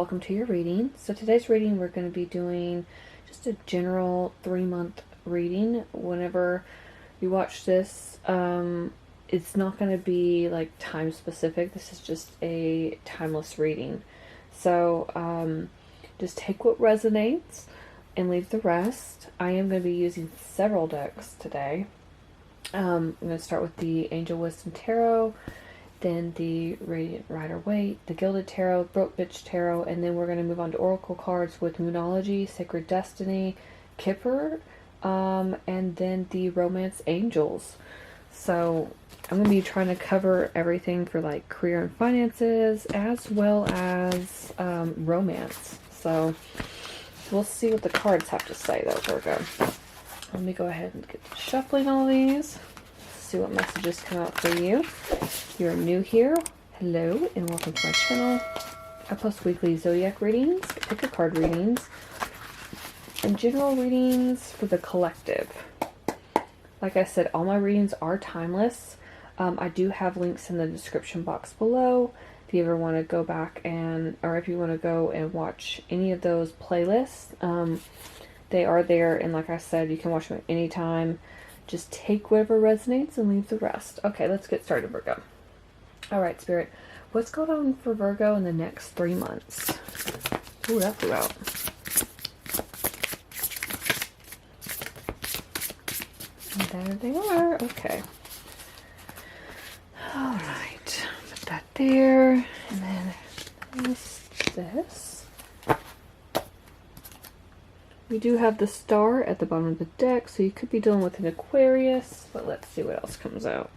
welcome to your reading. So today's reading, we're going to be doing just a general 3-month reading. Whenever you watch this, it's not going to be like time specific. This is just a timeless reading. So just take what resonates and leave the rest. I am going to be using several decks today. I'm going to start with the Angel Wisdom Tarot, then the Radiant Rider-Waite, the Gilded Tarot, Broke Bitch Tarot, and then we're going to move on to Oracle cards with Moonology, Sacred Destiny, Kipper, and then the Romance Angels. So I'm going to be trying to cover everything for like career and finances as well as romance. So we'll see what the cards have to say though, Virgo. Let me go ahead and get to shuffling all these. See what messages come out for you. If you're new here, hello and welcome to my channel. I post weekly zodiac readings, pick a card readings, and general readings for the collective. Like I said, all my readings are timeless. I do have links in the description box below if you ever want to go back or if you want to go and watch any of those playlists. They are there, and like I said, you can watch them at any time. Just take whatever resonates and leave the rest. Okay, let's get started, Virgo. Alright, Spirit. What's going on for Virgo in the next 3 months? Ooh, that flew out. And there they are. Okay. Alright. Put that there. And then this. We do have the star at the bottom of the deck, so you could be dealing with an Aquarius, but let's see what else comes out.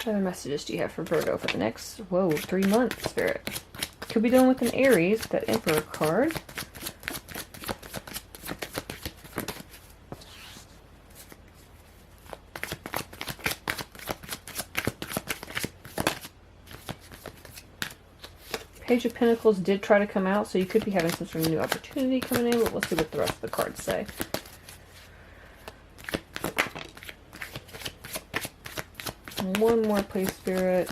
What other messages do you have for Virgo for the next, 3 months, Spirit? Could be dealing with an Aries, that Emperor card. Page of Pentacles did try to come out, so you could be having some sort of new opportunity coming in, but we'll see what the rest of the cards say. One more, please, Spirit.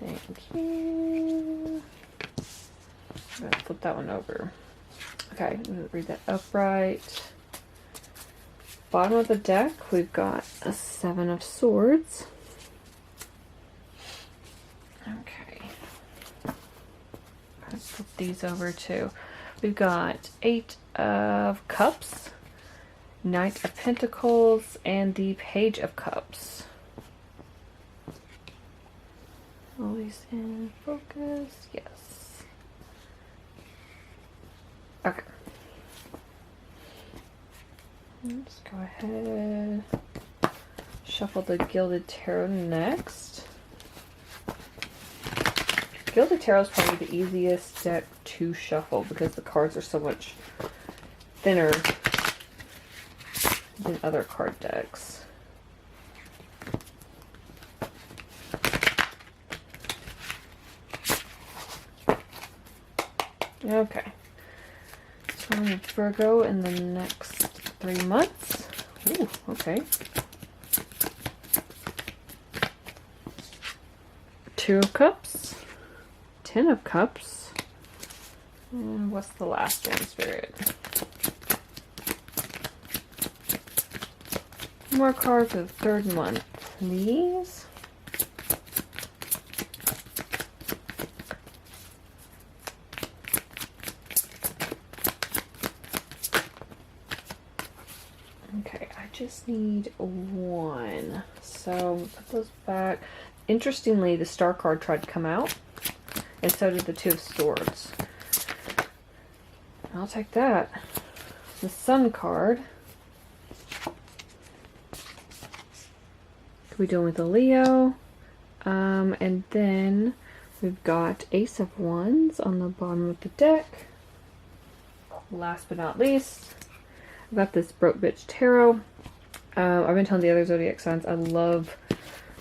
Thank you. I'm going to flip that one over. Okay, I'm going to read that upright. Bottom of the deck, we've got a 7 of Swords. Okay. Let's flip these over too. We've got 8 of Cups, Knight of Pentacles, and the Page of Cups. Always in focus. Yes. Okay. Let's go ahead. Shuffle the Gilded Tarot next. Gilded Tarot is probably the easiest deck to shuffle because the cards are so much thinner than other card decks. Okay, so Virgo in the next 3 months. Ooh, okay. 2 of Cups, 10 of Cups, and what's the last one, Spirit? More cards for the 3rd month, please. Okay, I just need 1. So put those back. Interestingly, the Star card tried to come out, and so did the 2 of Swords. I'll take that. The Sun card. Could be doing with a Leo. And then we've got Ace of Wands on the bottom of the deck. Last but not least, I've got this Broke Bitch Tarot. I've been telling the other zodiac signs I love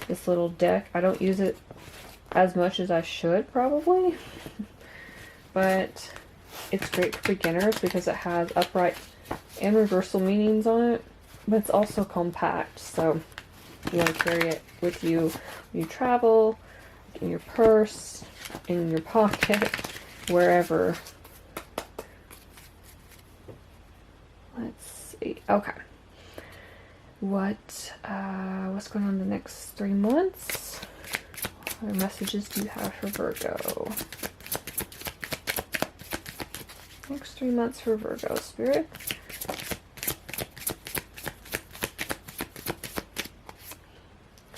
this little deck. I don't use it as much as I should probably, but it's great for beginners because it has upright and reversal meanings on it, but it's also compact, so you want to carry it with you when you travel, in your purse, in your pocket, wherever. Let's see. Okay. What's going on the next 3 months? What messages do you have for Virgo? Next 3 months for Virgo, Spirit.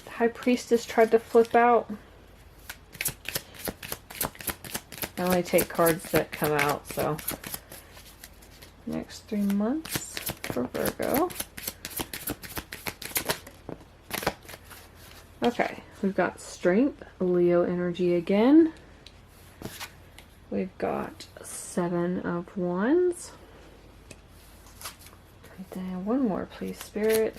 The High Priestess tried to flip out. I only take cards that come out, so. Next 3 months for Virgo. Okay, we've got Strength, Leo energy again. We've got 7 of Wands. And then one more, please, Spirit.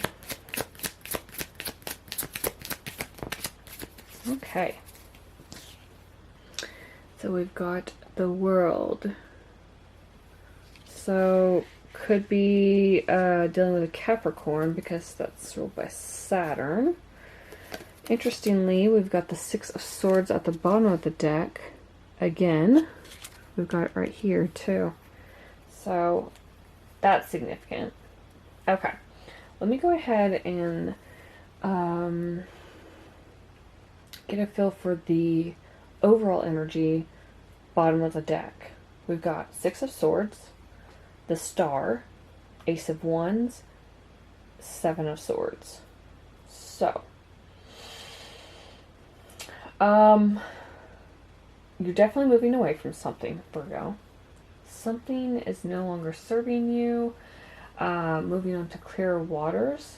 Okay. So we've got the World. So, could be dealing with a Capricorn because that's ruled by Saturn. Interestingly, we've got the 6 of Swords at the bottom of the deck. Again, we've got it right here too. So, that's significant. Okay, let me go ahead and get a feel for the overall energy bottom of the deck. We've got 6 of Swords, the Star, Ace of Wands, 7 of Swords. So, you're definitely moving away from something, Virgo. Something is no longer serving you. Moving on to clearer waters.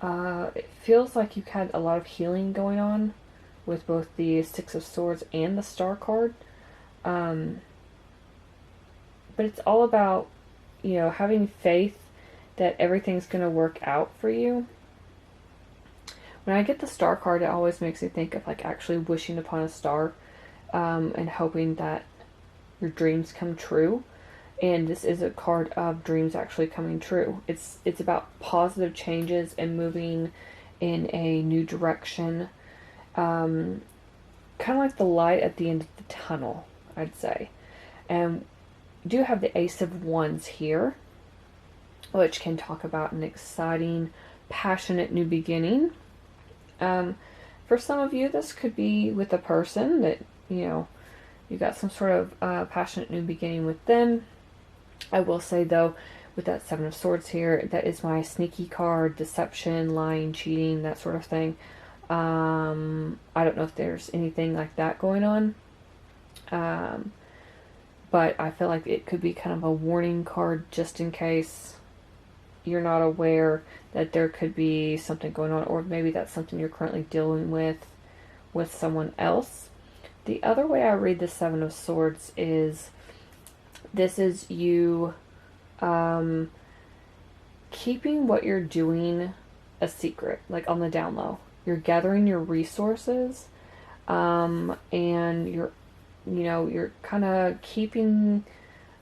It feels like you've had a lot of healing going on with both the 6 of Swords and the Star card. But it's all about, you know, having faith that everything's going to work out for you. When I get the Star card, it always makes me think of like actually wishing upon a star and hoping that your dreams come true. And this is a card of dreams actually coming true. It's about positive changes and moving in a new direction. Kind of like the light at the end of the tunnel, I'd say. And we do have the Ace of Wands here, which can talk about an exciting, passionate new beginning. For some of you, this could be with a person that, you know, you got some sort of passionate new beginning with them. I will say, though, with that 7 of Swords here, that is my sneaky card, deception, lying, cheating, that sort of thing. I don't know if there's anything like that going on. But I feel like it could be kind of a warning card just in case you're not aware that there could be something going on, or maybe that's something you're currently dealing with someone else. The other way I read the 7 of Swords is this is you keeping what you're doing a secret, like on the down low. You're gathering your resources, and you're kind of keeping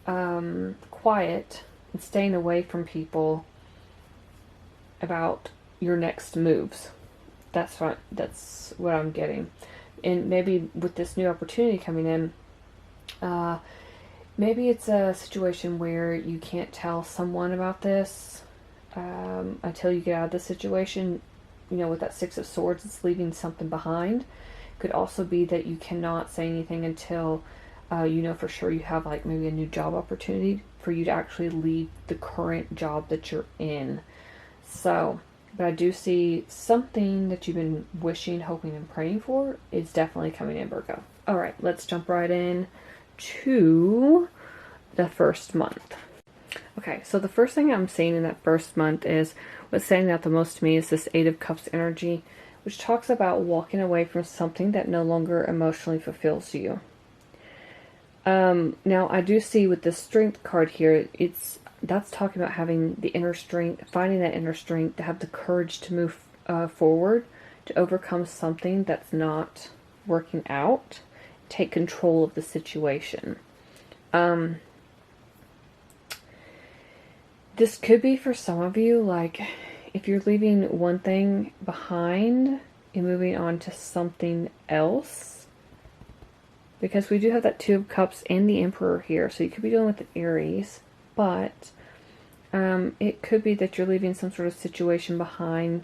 quiet and staying away from people about your next moves. That's what I'm getting. And maybe with this new opportunity coming in, maybe it's a situation where you can't tell someone about this until you get out of the situation. You know, with that 6 of Swords, it's leaving something behind. Could also be that you cannot say anything until you know for sure you have like maybe a new job opportunity for you to actually leave the current job that you're in. So, but I do see something that you've been wishing, hoping, and praying for is definitely coming in, Virgo. Alright, let's jump right in to the first month. Okay, so the first thing I'm seeing in that first month is what's standing out the most to me is this 8 of Cups energy, which talks about walking away from something that no longer emotionally fulfills you. Now, I do see with the Strength card here, that's talking about having the inner strength, finding that inner strength to have the courage to move forward, to overcome something that's not working out, take control of the situation. This could be for some of you, like, if you're leaving one thing behind and moving on to something else. Because we do have that Two of Cups and the Emperor here, so you could be dealing with an Aries. But it could be that you're leaving some sort of situation behind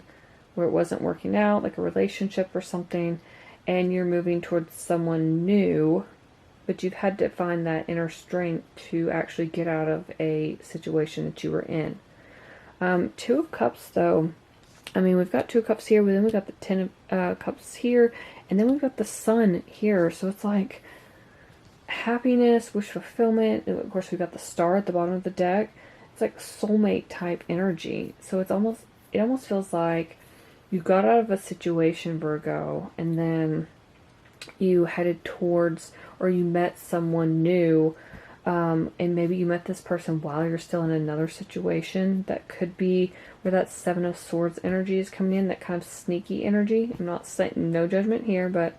where it wasn't working out, like a relationship or something, and you're moving towards someone new, but you've had to find that inner strength to actually get out of a situation that you were in. Two of Cups, though, I mean, we've got Two of Cups here, but then we've got the Ten of Cups here, and then we've got the Sun here, so it's like happiness, wish fulfillment. And of course, we've got the Star at the bottom of the deck. It's like soulmate type energy. So it almost feels like you got out of a situation, Virgo, and then you headed towards, or you met someone new, and maybe you met this person while you're still in another situation. That could be where that Seven of Swords energy is coming in, that kind of sneaky energy. I'm not saying, no judgment here, but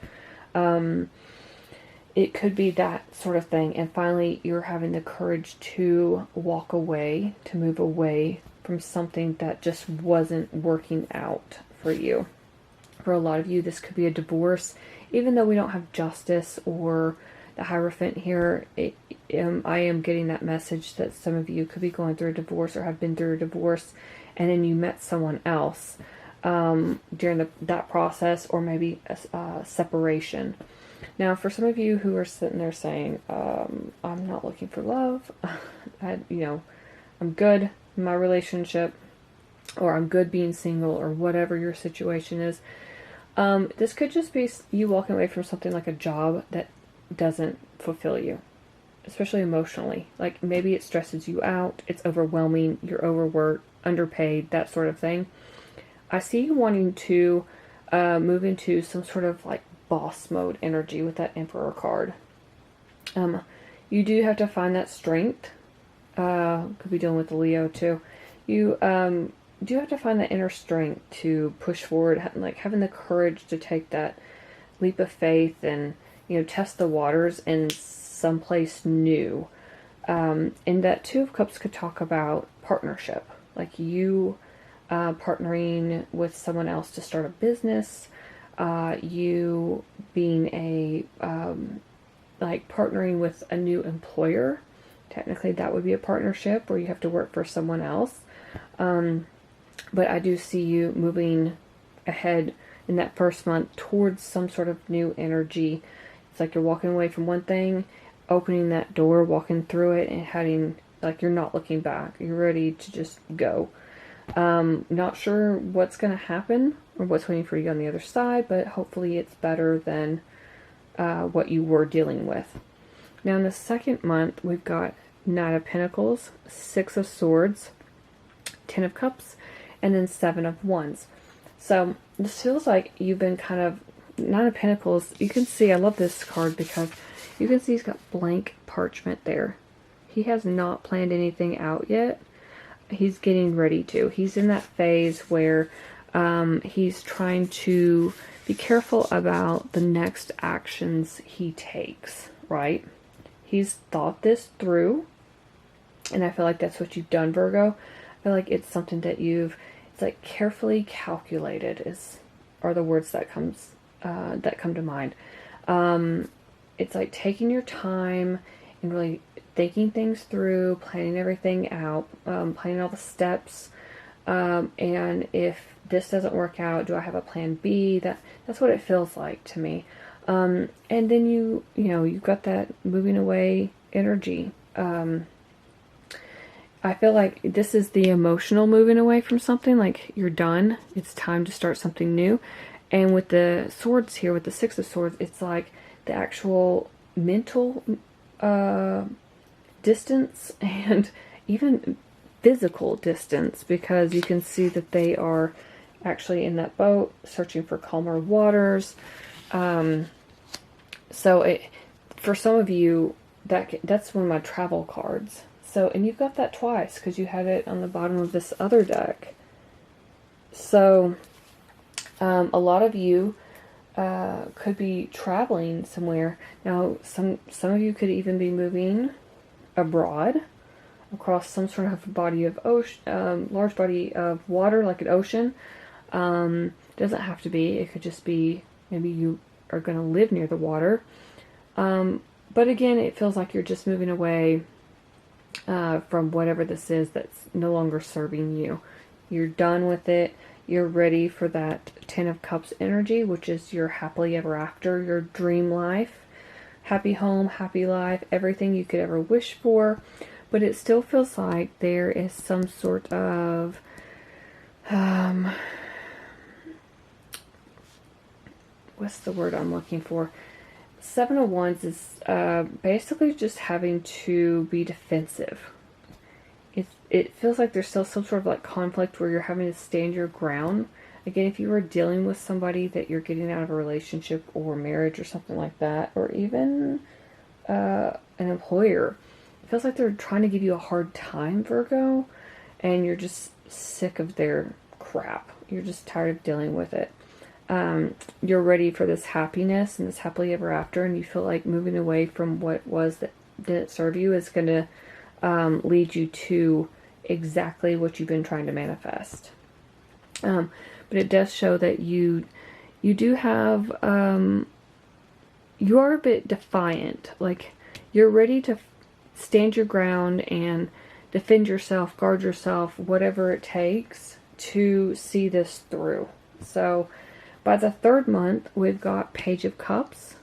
it could be that sort of thing. And finally, you're having the courage to walk away, to move away from something that just wasn't working out for you. For a lot of you, this could be a divorce. Even though we don't have Justice or the Hierophant here, I am getting that message that some of you could be going through a divorce or have been through a divorce, and then you met someone else during that process, or maybe a separation. Now, for some of you who are sitting there saying, I'm not looking for love, I'm good in my relationship, or I'm good being single, or whatever your situation is, this could just be you walking away from something like a job that doesn't fulfill you, especially emotionally. Like, maybe it stresses you out, it's overwhelming, you're overworked, underpaid, that sort of thing. I see you wanting to move into some sort of like boss mode energy with that Emperor card. You do have to find that strength. Could be dealing with the Leo too. You do have to find that inner strength to push forward, like having the courage to take that leap of faith and, test the waters in someplace new. And that Two of Cups could talk about partnership, like you partnering with someone else to start a business, you being like partnering with a new employer. Technically that would be a partnership where you have to work for someone else. But I do see you moving ahead in that first month towards some sort of new energy. It's like you're walking away from one thing, opening that door, walking through it, and heading, like you're not looking back. You're ready to just go. Not sure what's going to happen or what's waiting for you on the other side, but hopefully it's better than what you were dealing with. Now in the second month, we've got Knight of Pentacles, Six of Swords, Ten of Cups, and then Seven of Wands. So this feels like you've been kind of, Nine of Pentacles, you can see, I love this card because you can see he's got blank parchment there. He has not planned anything out yet. He's getting ready to. He's in that phase where he's trying to be careful about the next actions he takes, right? He's thought this through, and I feel like that's what you've done, Virgo. I feel like it's something that it's like carefully calculated are the words that come to mind. It's like taking your time and really thinking things through, planning everything out, planning all the steps, and if this doesn't work out, do I have a plan B? That's what it feels like to me. And then you've got that moving away energy. I feel like this is the emotional moving away from something, like you're done, it's time to start something new. And with the swords here, with the Six of Swords, it's like the actual mental distance and even physical distance, because you can see that they are actually in that boat searching for calmer waters. So for some of you, that's one of my travel cards. So, and you've got that twice because you had it on the bottom of this other deck. So, a lot of you could be traveling somewhere. Now, some of you could even be moving abroad across some sort of body of ocean, large body of water, like an ocean. Doesn't have to be. It could just be maybe you are going to live near the water. But again, it feels like you're just moving away from whatever this is that's no longer serving you. You're done with it. You're ready for that Ten of Cups energy, which is your happily ever after, your dream life. Happy home, happy life, everything you could ever wish for. But it still feels like there is some sort of what's the word I'm looking for? Seven of Wands is basically just having to be defensive. It feels like there's still some sort of like conflict where you're having to stand your ground. Again, if you were dealing with somebody that you're getting out of a relationship or marriage or something like that, or even an employer, it feels like they're trying to give you a hard time, Virgo, and you're just sick of their crap. You're just tired of dealing with it. You're ready for this happiness and this happily ever after, and you feel like moving away from what was that didn't serve you is going to lead you to exactly what you've been trying to manifest. But it does show that you do have, you are a bit defiant. Like, you're ready to stand your ground and defend yourself, guard yourself, whatever it takes to see this through. So by the third month, we've got Page of Cups,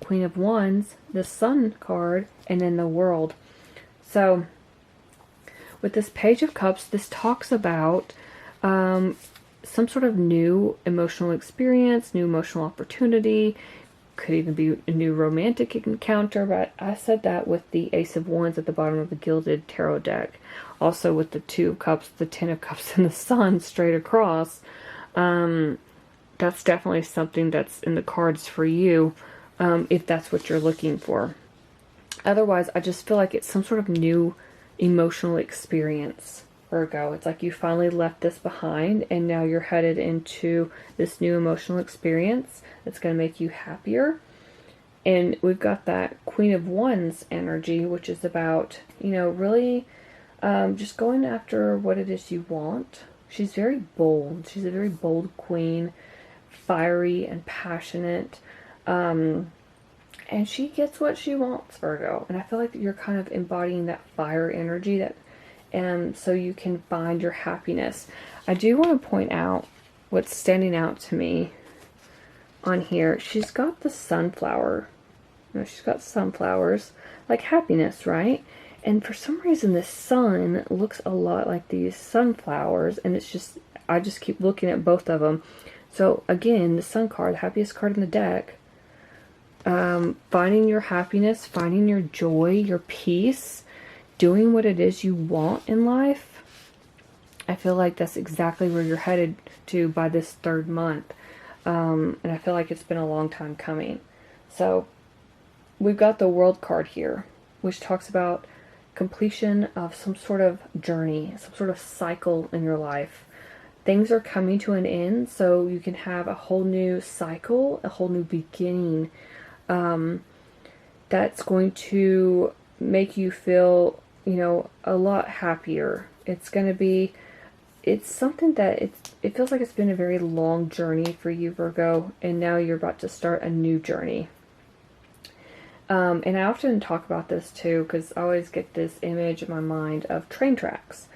Queen of Wands, the Sun card, and then the World. So with this Page of Cups, this talks about some sort of new emotional experience, new emotional opportunity. Could even be a new romantic encounter, but I said that with the Ace of Wands at the bottom of the Gilded Tarot deck. Also with the Two of Cups, the Ten of Cups, and the Sun straight across. That's definitely something that's in the cards for you, if that's what you're looking for. Otherwise, I just feel like it's some sort of new emotional experience, Virgo. It's like you finally left this behind and now you're headed into this new emotional experience that's going to make you happier. And we've got that Queen of Wands energy, which is about, you know, really just going after what it is you want. She's very bold. She's a very bold queen, fiery and passionate. And she gets what she wants, Virgo. And I feel like you're kind of embodying that fire energy, that so you can find your happiness. I do want to point out what's standing out to me on here. She's got the sunflower. You know, she's got sunflowers, like happiness, right? And for some reason, the sun looks a lot like these sunflowers. And it's just, I just keep looking at both of them. So again, the Sun card, the happiest card in the deck. Finding your happiness, finding your joy, your peace, doing what it is you want in life. I feel like that's exactly where you're headed to by this third month. And I feel like it's been a long time coming. So we've got the World card here, which talks about completion of some sort of journey, some sort of cycle in your life. Things are coming to an end, so you can have a whole new cycle, a whole new beginning. That's going to make you feel, you know, a lot happier. It's going to be, it's something that it feels like it's been a very long journey for you, Virgo, and now you're about to start a new journey. And I often talk about this too, because I always get this image in my mind of train tracks.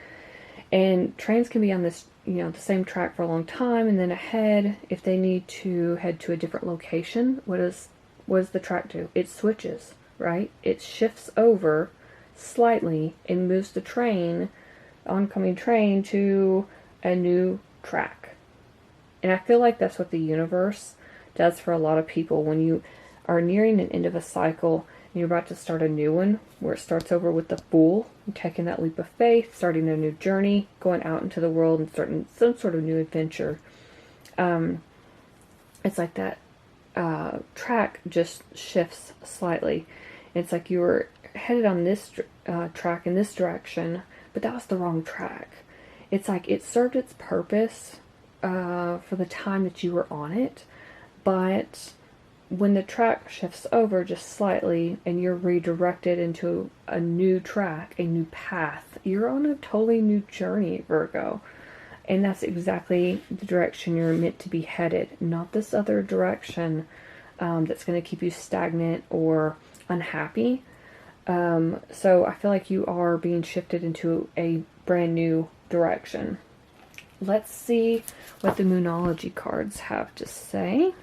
And trains can be on this, you know, the same track for a long time, and then ahead, if they need to head to a different location, what does the track do? It switches, right? It shifts over slightly and moves the train, oncoming train, to a new track. And I feel like that's what the universe does for a lot of people. When you are nearing an end of a cycle and you're about to start a new one, where it starts over with the Fool, taking that leap of faith, starting a new journey, going out into the world and starting some sort of new adventure. It's like that track just shifts slightly. It's like you were headed on this track in this direction, but that was the wrong track. It's like it served its purpose for the time that you were on it, but when the track shifts over just slightly and you're redirected into a new track, a new path, you're on a totally new journey, Virgo. And that's exactly the direction you're meant to be headed, not this other direction that's going to keep you stagnant or unhappy. So I feel like you are being shifted into a brand new direction. Let's see what the Moonology cards have to say.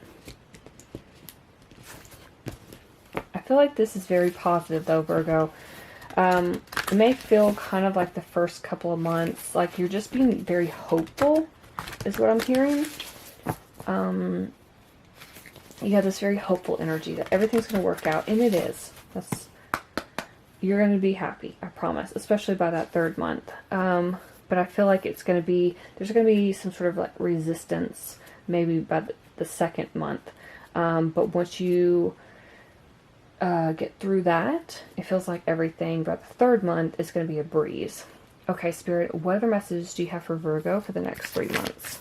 I feel like this is very positive though, Virgo. It may feel kind of like the first couple of months, like you're just being very hopeful, is what I'm hearing. You have this very hopeful energy that everything's going to work out, and it is. You're going to be happy, I promise, especially by that third month. But I feel like there's going to be some sort of like resistance, maybe by the second month. But once you get through that, it feels like everything by the third month is going to be a breeze. Okay, Spirit, what other messages do you have for Virgo for the next 3 months?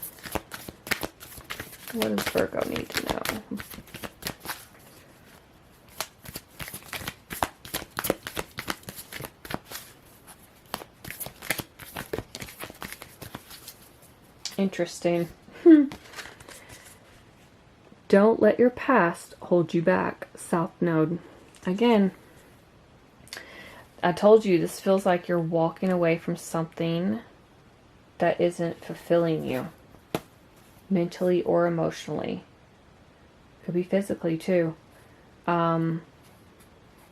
What does Virgo need to know? Interesting. Don't let your past hold you back, South Node. Again, I told you this feels like you're walking away from something that isn't fulfilling you, mentally or emotionally. Could be physically too. And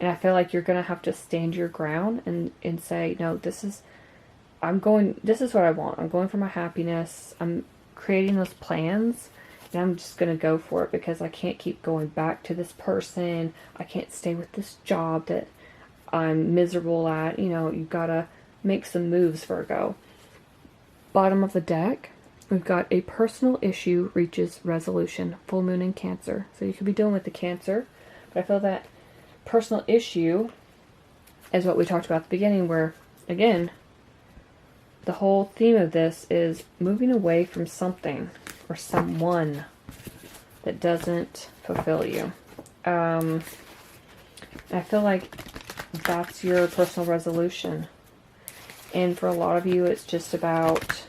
I feel like you're going to have to stand your ground and say, no, this is what I want. I'm going for my happiness. I'm creating those plans. And I'm just going to go for it because I can't keep going back to this person. I can't stay with this job that I'm miserable at. You know, you've got to make some moves, Virgo. Bottom of the deck, we've got a personal issue reaches resolution. Full moon in Cancer. So you could be dealing with the Cancer. But I feel that personal issue is what we talked about at the beginning, where, again, the whole theme of this is moving away from something or someone that doesn't fulfill you. I feel like that's your personal resolution. And for a lot of you, it's just about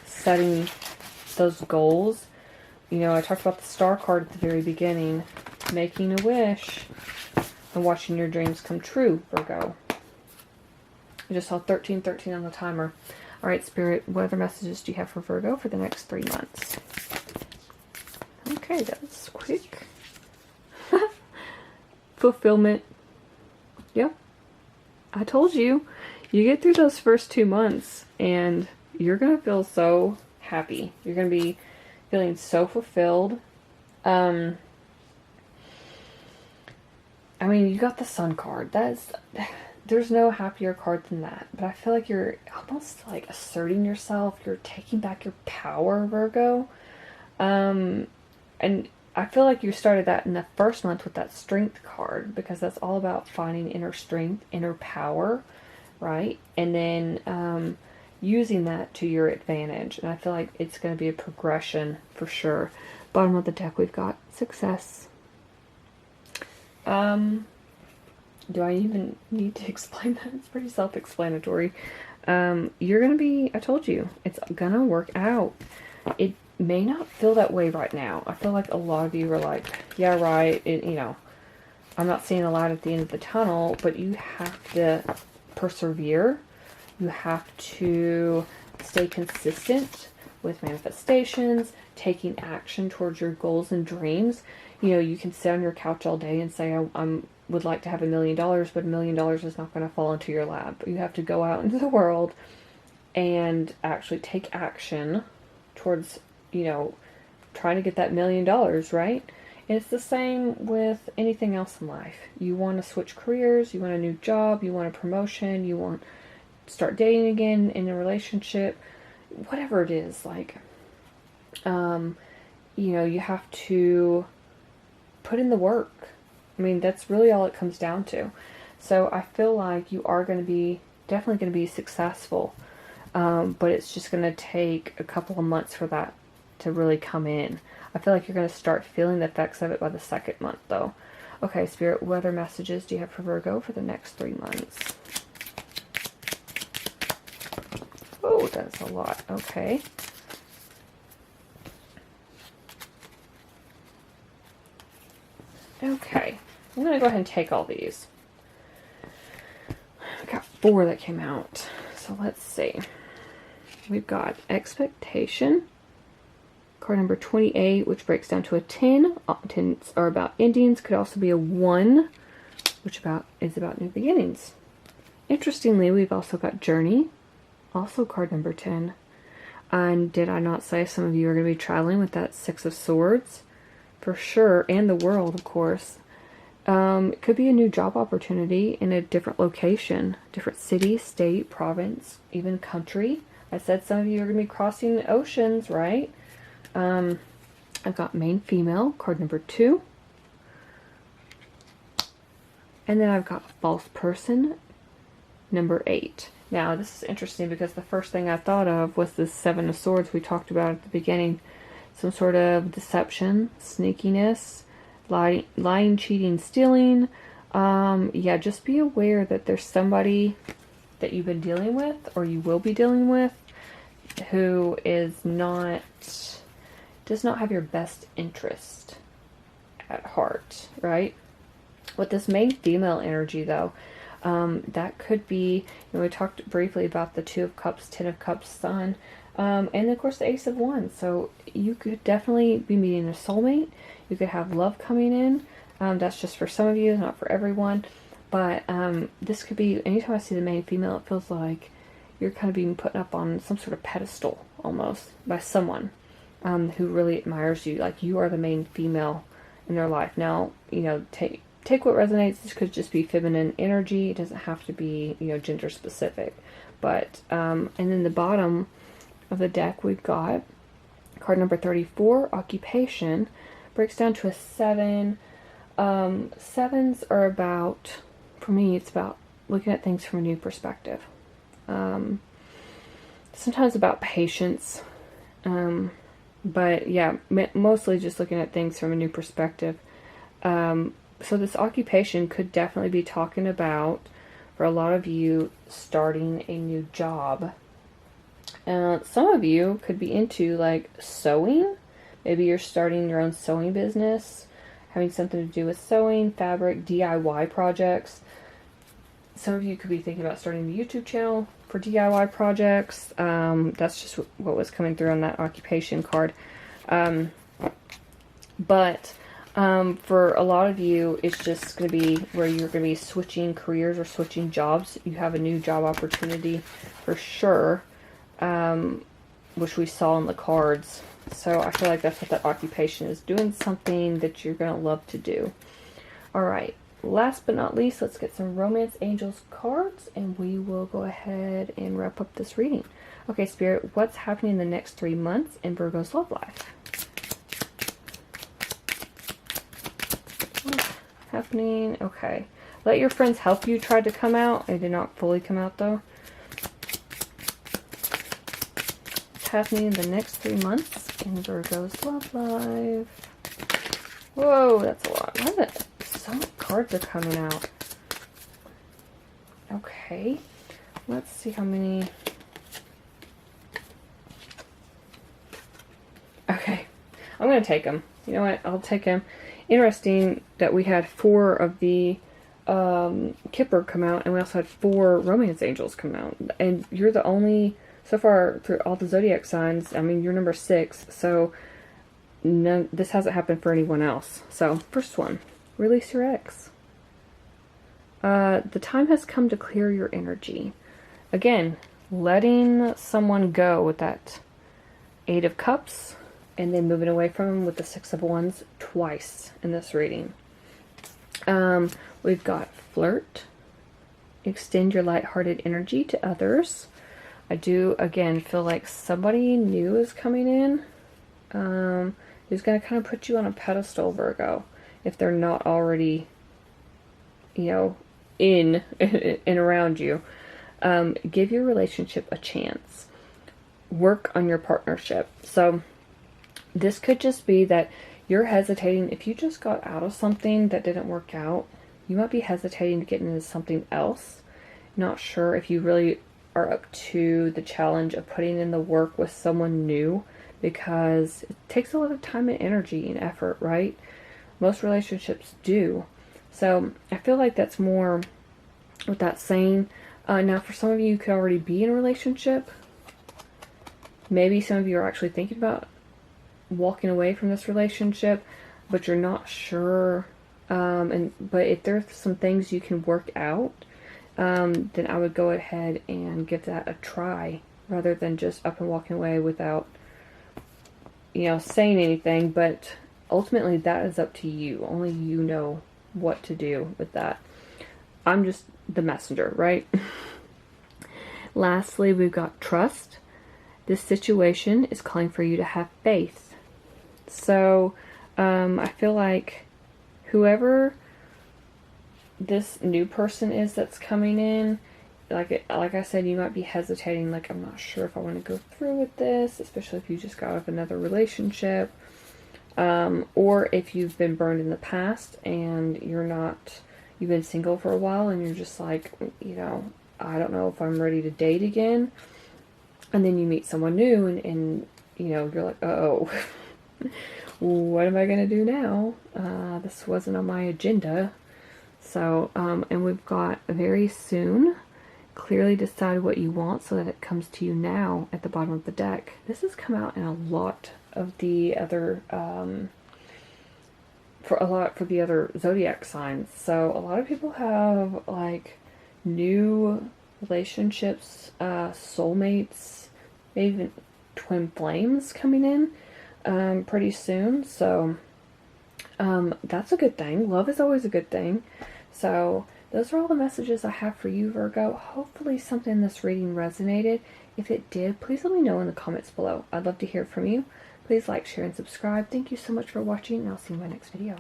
setting those goals. You know, I talked about the Star card at the very beginning. Making a wish and watching your dreams come true, Virgo. I just saw 1313 on the timer. Alright, Spirit, what other messages do you have for Virgo for the next 3 months? Okay, that was quick. Fulfillment. Yep. I told you. You get through those first 2 months and you're going to feel so happy. You're going to be feeling so fulfilled. I mean, you got the Sun card. There's no happier card than that. But I feel like you're almost like asserting yourself. You're taking back your power, Virgo. And I feel like you started that in the first month with that Strength card, because that's all about finding inner strength, inner power, right? And then using that to your advantage. And I feel like it's going to be a progression for sure. Bottom of the deck, we've got success. Do I even need to explain that? It's pretty self-explanatory. You're going to be, I told you, it's going to work out. It may not feel that way right now. I feel like a lot of you are like, yeah, right, I'm not seeing a light at the end of the tunnel, but you have to persevere. You have to stay consistent with manifestations, taking action towards your goals and dreams. You know, you can sit on your couch all day and say, I would like to have $1 million, but $1 million is not going to fall into your lap. You have to go out into the world and actually take action towards, trying to get that $1 million, right? And it's the same with anything else in life. You want to switch careers, you want a new job, you want a promotion, you want to start dating again, in a relationship, whatever it is, you have to put in the work. I mean, that's really all it comes down to. So I feel like you are going to be, definitely going to be successful. But it's just going to take a couple of months for that to really come in. I feel like you're going to start feeling the effects of it by the second month, though. Okay, Spirit, what other messages do you have for Virgo for the next 3 months? Oh, that's a lot. Okay. Okay. I'm going to go ahead and take all these. I got 4 that came out. So let's see. We've got Expectation. Card number 28, which breaks down to a 10. 10s are about endings. Could also be a 1, which is about new beginnings. Interestingly, we've also got Journey. Also card number 10. And did I not say some of you are going to be traveling with that 6 of Swords? For sure. And the World, of course. It could be a new job opportunity in a different location. Different city, state, province, even country. I said some of you are going to be crossing oceans, right? I've got Main Female, card number 2. And then I've got False Person, number 8. Now, this is interesting because the first thing I thought of was the 7 of Swords we talked about at the beginning. Some sort of deception, sneakiness, lying, cheating, stealing. Yeah, just be aware that there's somebody that you've been dealing with, or you will be dealing with, who does not have your best interest at heart, right? With this Main Female energy, though, that could be, we talked briefly about the 2 of Cups, 10 of Cups, Sun, and of course the Ace of Wands. So you could definitely be meeting a soulmate. You could have love coming in. That's just for some of you, not for everyone. But this could be, anytime I see the Main Female, it feels like you're kind of being put up on some sort of pedestal almost by someone who really admires you. Like you are the main female in their life. Now, take what resonates. This could just be feminine energy. It doesn't have to be, gender specific. But, and then the bottom of the deck, we've got card number 34, Occupation. Breaks down to a 7. 7s are about, for me, it's about looking at things from a new perspective. Sometimes about patience. But yeah, mostly just looking at things from a new perspective. So this occupation could definitely be talking about, for a lot of you, starting a new job. Some of you could be into like sewing. Maybe you're starting your own sewing business, having something to do with sewing, fabric, DIY projects. Some of you could be thinking about starting a YouTube channel for DIY projects. That's just what was coming through on that occupation card. But for a lot of you, it's just going to be where you're going to be switching careers or switching jobs. You have a new job opportunity for sure, which we saw in the cards. So I feel like that's what that occupation is, doing something that you're going to love to do. All right. Last but not least, let's get some Romance Angels cards, and we will go ahead and wrap up this reading. Okay, Spirit, what's happening in the next 3 months in Virgo's love life? What's happening? Okay. Let your friends help you tried to come out. They did not fully come out, though. What's happening in the next 3 months in Virgo's love life? Whoa, that's a lot. Why is it? So many cards are coming out. Okay. Let's see how many. Okay. I'm going to take them. You know what? I'll take them. Interesting that we had 4 of the Kipper come out, and we also had 4 Romance Angels come out. And you're the only, so far through all the zodiac signs, I mean, you're number 6. So no, this hasn't happened for anyone else. So, first one. Release your ex. The time has come to clear your energy. Again, letting someone go with that 8 of Cups, and then moving away from them with the 6 of Wands twice in this reading. We've got flirt. Extend your lighthearted energy to others. I do, again, feel like somebody new is coming in. Who's going to kind of put you on a pedestal, Virgo. If they're not already, in in and around you. Give your relationship a chance. Work on your partnership. So this could just be that you're hesitating. If you just got out of something that didn't work out, you might be hesitating to get into something else. Not sure if you really are up to the challenge of putting in the work with someone new, because it takes a lot of time and energy and effort, right? Most relationships do. So I feel like that's more what that's saying. Now, for some of you, you could already be in a relationship. Maybe some of you are actually thinking about walking away from this relationship, but you're not sure. But if there's some things you can work out, then I would go ahead and give that a try, rather than just up and walking away without, saying anything. But ultimately, that is up to you. Only you know what to do with that. I'm just the messenger, right? Lastly, we've got trust. This situation is calling for you to have faith. So, I feel like whoever this new person is that's coming in, like I said, you might be hesitating, like, I'm not sure if I want to go through with this, especially if you just got out of another relationship, or if you've been burned in the past and you've been single for a while and you're just like, I don't know if I'm ready to date again. And then you meet someone new and you're like, oh, what am I going to do now? This wasn't on my agenda. So, and we've got very soon. Clearly decide what you want so that it comes to you now at the bottom of the deck. This has come out in a lot of the other, for the other zodiac signs. So a lot of people have like new relationships, soulmates, maybe even twin flames coming in pretty soon. So that's a good thing. Love is always a good thing. So those are all the messages I have for you, Virgo. Hopefully something in this reading resonated. If it did, please let me know in the comments below. I'd love to hear from you. Please like, share, and subscribe. Thank you so much for watching, and I'll see you in my next video.